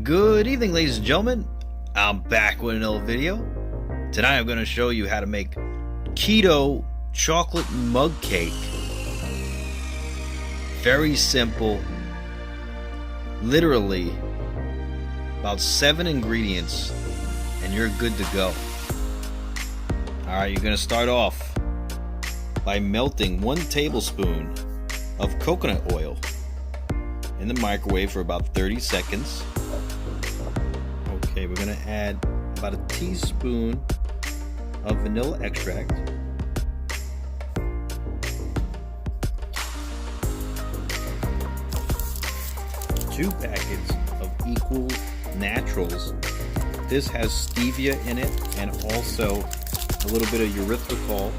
Good evening, ladies and gentlemen. I'm back with another video. Tonight I'm going to show you how to make keto chocolate mug cake. Very simple. Literally about 7 ingredients and you're good to go. Alright, you're going to start off by melting 1 tablespoon of coconut oil in the microwave for about 30 seconds. Okay, we're going to add about a teaspoon of vanilla extract. Two packets of equal naturals. This has stevia in it and also a little bit of erythritol.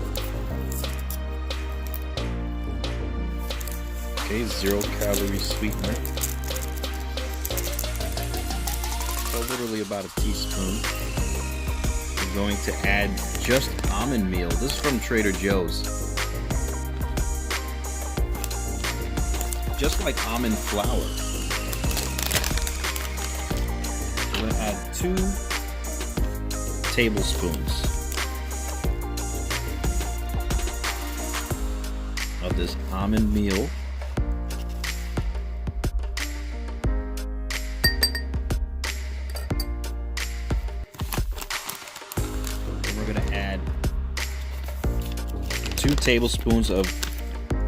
Okay, 0-calorie sweetener. So literally about a teaspoon. We're going to add just almond meal. This is from Trader Joe's. Just like almond flour. We're going to add 2 tablespoons of this almond meal. We're going to add 2 tablespoons of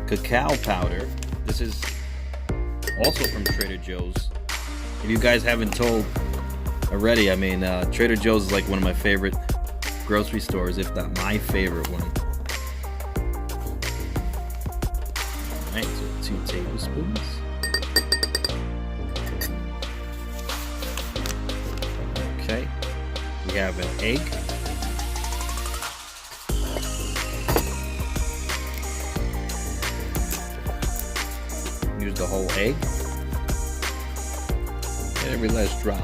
cacao powder. This is also from Trader Joe's. If you guys haven't told already, I mean, Trader Joe's is like one of my favorite grocery stores, if not my favorite one. Alright, so 2 tablespoons. Okay, we have an egg. Use the whole egg. And every last drop.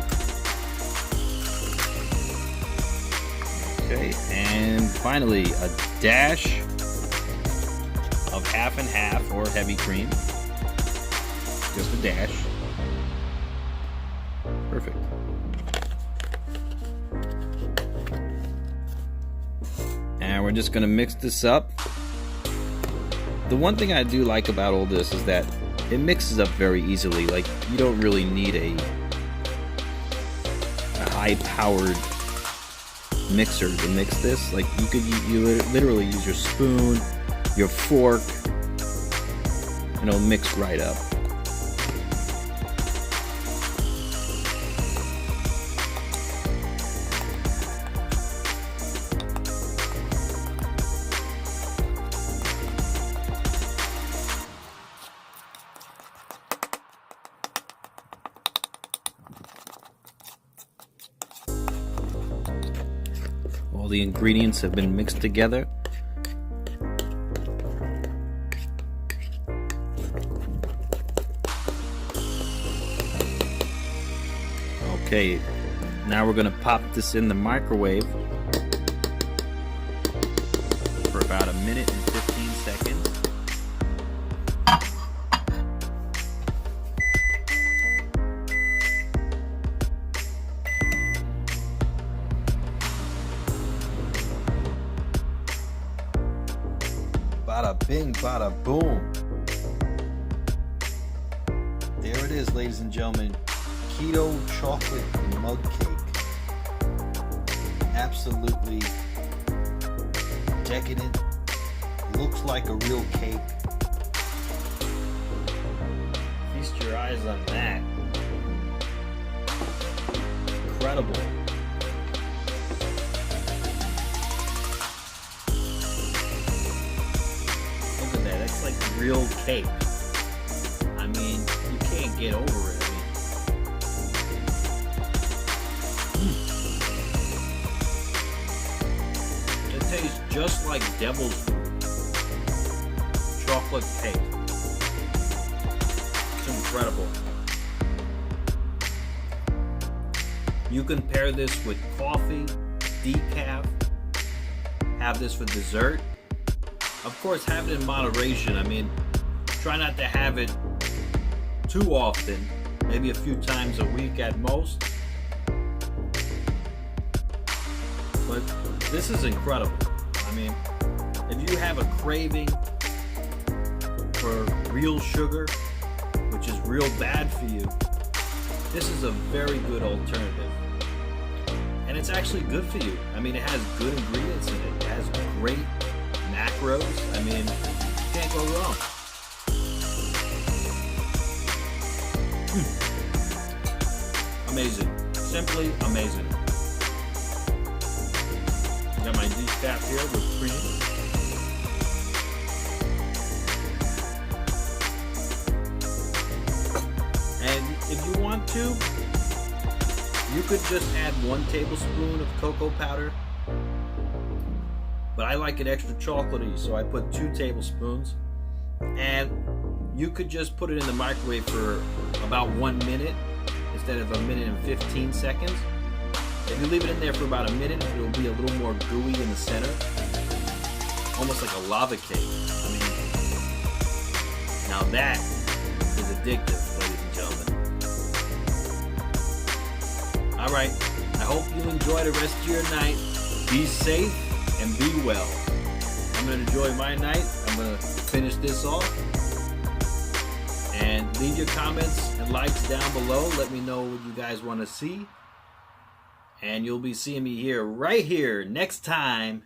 Okay, and finally a dash of half and half or heavy cream. Just a dash. Perfect. And we're just gonna mix this up. The one thing I do like about all this is that it mixes up very easily. Like, you don't really need a high-powered mixer to mix this. Like, you literally use your spoon, your fork, and it'll mix right up. All the ingredients have been mixed together. Okay, now we're going to pop this in the microwave for about 1 minute and 15 seconds. Bada bing, bada boom. There it is, ladies and gentlemen. Keto chocolate mug cake. Absolutely decadent. Looks like a real cake. Feast your eyes on that. Incredible. Look at that. That's like real cake. I mean, you can't get over it. Tastes just like devil's food. Chocolate cake. It's incredible. You can pair this with coffee, decaf, have this for dessert. Of course, have it in moderation. I mean, try not to have it too often, maybe a few times a week at most. But this is incredible. I mean, if you have a craving for real sugar, which is real bad for you, this is a very good alternative. And it's actually good for you. I mean, it has good ingredients in it. It has great macros. I mean, you can't go wrong. Amazing. Simply amazing. Got my decaf here with cream. And if you want to, you could just add 1 tablespoon of cocoa powder. But I like it extra chocolatey, so I put 2 tablespoons. And you could just put it in the microwave for about 1 minute instead of 1 minute and 15 seconds. If you leave it in there for about a minute, it will be a little more gooey in the center. Almost like a lava cake. I mean, now that is addictive, ladies and gentlemen. Alright, I hope you enjoy the rest of your night. Be safe and be well. I'm going to enjoy my night. I'm going to finish this off. And leave your comments and likes down below. Let me know what you guys want to see. And you'll be seeing me right here next time